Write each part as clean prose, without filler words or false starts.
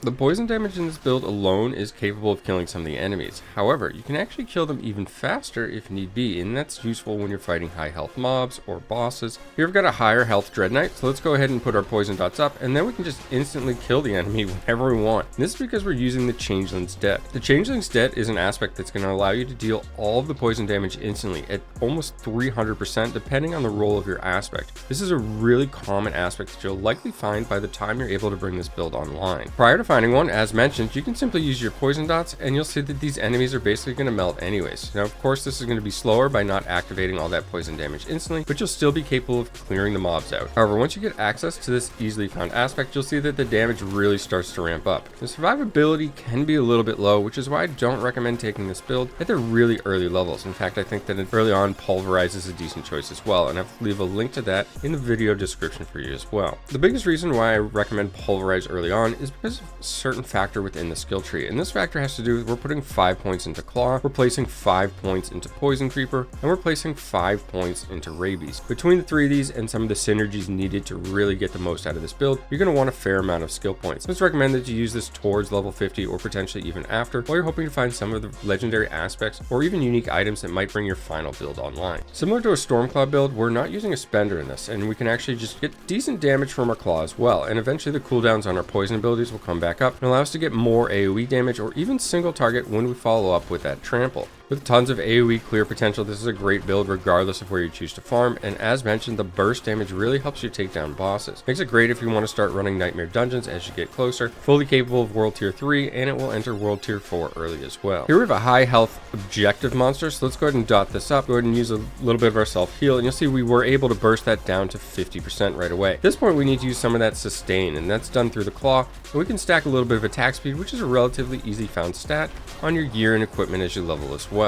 The poison damage in this build alone is capable of killing some of the enemies. However, you can actually kill them even faster if need be, and that's useful when you're fighting high health mobs or bosses. Here we've got a higher health Dread Knight, so let's go ahead and put our poison dots up, and then we can just instantly kill the enemy whenever we want. And this is because we're using the Changeling's Debt. The Changeling's Debt is an aspect that's going to allow you to deal all of the poison damage instantly at almost 300% depending on the role of your aspect. This is a really common aspect that you'll likely find by the time you're able to bring this build online. Prior to finding one, as mentioned, you can simply use your poison dots and you'll see that these enemies are basically going to melt anyways. Now, of course, this is going to be slower by not activating all that poison damage instantly, but you'll still be capable of clearing the mobs out. However, once you get access to this easily found aspect, you'll see that the damage really starts to ramp up. The survivability can be a little bit low, which is why I don't recommend taking this build at the really early levels. In fact, I think that early on, Pulverize is a decent choice as well, and I'll leave a link to that in the video description for you as well. The biggest reason why I recommend Pulverize early on is because of a certain factor within the skill tree, and this factor has to do with we're putting 5 points into Claw, we're placing 5 points into Poison Creeper, and we're placing 5 points into Rabies. Between the three of these and some of the synergies needed to really get the most out of this build, you're going to want a fair amount of skill points. Let's recommend that you use this towards level 50 or potentially even after, while you're hoping to find some of the legendary aspects or even unique items that might bring your final build online. Similar to a Stormclaw build, we're not using a spender in this, and we can actually just get decent damage from our claw as well, and eventually the cooldowns on our poison abilities will come back up and allow us to get more AoE damage or even single target when we follow up with that trample. With tons of AoE clear potential, this is a great build regardless of where you choose to farm, and as mentioned, the burst damage really helps you take down bosses. Makes it great if you want to start running Nightmare Dungeons as you get closer, fully capable of World Tier 3, and it will enter World Tier 4 early as well. Here we have a high health objective monster, so let's go ahead and dot this up, go ahead and use a little bit of our self heal, and you'll see we were able to burst that down to 50% right away. At this point, we need to use some of that sustain, and that's done through the claw, and we can stack a little bit of attack speed, which is a relatively easy found stat on your gear and equipment as you level as well.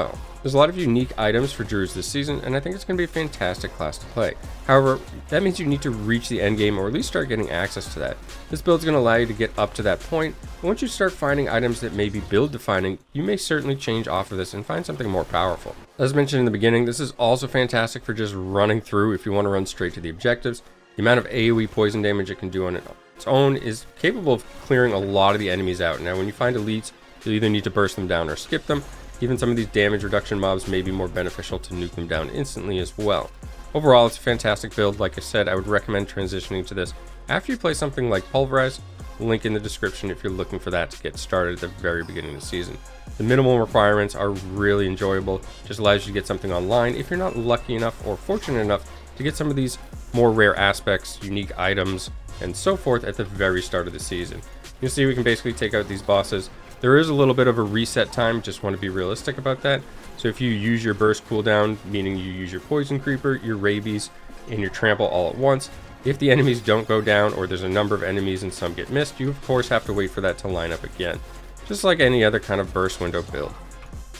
There's a lot of unique items for Druids this season, and I think it's going to be a fantastic class to play. However, that means you need to reach the endgame or at least start getting access to that. This build is going to allow you to get up to that point, and once you start finding items that may be build defining, you may certainly change off of this and find something more powerful. As mentioned in the beginning, this is also fantastic for just running through if you want to run straight to the objectives. The amount of AoE poison damage it can do on its own is capable of clearing a lot of the enemies out. Now, when you find elites, you'll either need to burst them down or skip them. Even some of these damage reduction mobs may be more beneficial to nuke them down instantly as well. Overall, it's a fantastic build. Like I said, I would recommend transitioning to this after you play something like Pulverize. Link in the description if you're looking for that to get started at the very beginning of the season. The minimal requirements are really enjoyable. Just allows you to get something online if you're not lucky enough or fortunate enough to get some of these more rare aspects, unique items, and so forth at the very start of the season. You'll see we can basically take out these bosses. There is a little bit of a reset time, just want to be realistic about that. So if you use your burst cooldown, meaning you use your poison creeper, your rabies, and your trample all at once, if the enemies don't go down or there's a number of enemies and some get missed, you of course have to wait for that to line up again, just like any other kind of burst window build.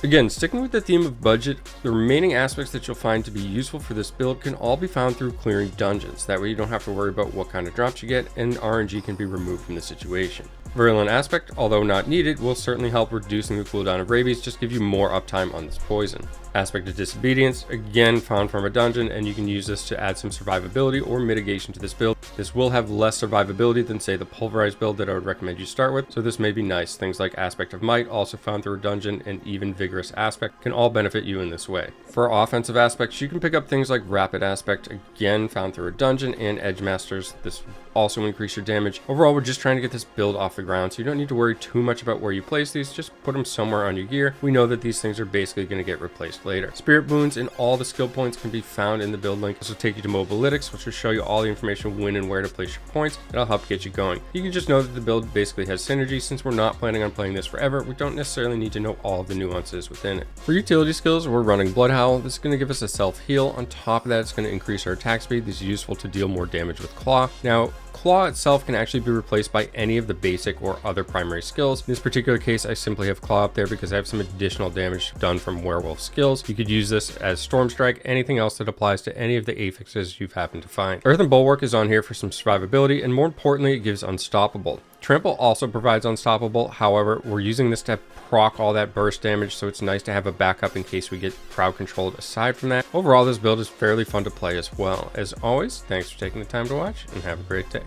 Again, sticking with the theme of budget, the remaining aspects that you'll find to be useful for this build can all be found through clearing dungeons. That way you don't have to worry about what kind of drops you get, and RNG can be removed from the situation. Virulent aspect, although not needed, will certainly help reducing the cooldown of rabies, just give you more uptime on this poison. Aspect of disobedience, again found from a dungeon, and you can use this to add some survivability or mitigation to this build. This will have less survivability than say the Pulverized build that I would recommend you start with, so this may be nice. Things like aspect of might, also found through a dungeon, and even vigorous aspect can all benefit you in this way. For offensive aspects, you can pick up things like rapid aspect, again found through a dungeon, and edge masters. This also increase your damage. Overall, we're just trying to get this build off the ground, so you don't need to worry too much about where you place these. Just put them somewhere on your gear. We know that these things are basically going to get replaced later. Spirit boons and all the skill points can be found in the build link. This will take you to Mobalytics, which will show you all the information when and where to place your points. That'll help get you going. You can just know that the build basically has synergies. Since we're not planning on playing this forever, we don't necessarily need to know all of the nuances within it. For utility skills, we're running Bloodhowl. This is going to give us a self heal. On top of that, it's going to increase our attack speed. This is useful to deal more damage with Claw. Now, Claw itself can actually be replaced by any of the basic or other primary skills. In this particular case, I simply have Claw up there because I have some additional damage done from Werewolf skills. You could use this as Storm Strike, anything else that applies to any of the affixes you've happened to find. Earthen Bulwark is on here for some survivability, and more importantly, it gives Unstoppable. Trample also provides Unstoppable, however, we're using this to proc all that burst damage, so it's nice to have a backup in case we get crowd controlled. Aside from that, overall this build is fairly fun to play as well. As always, thanks for taking the time to watch, and have a great day.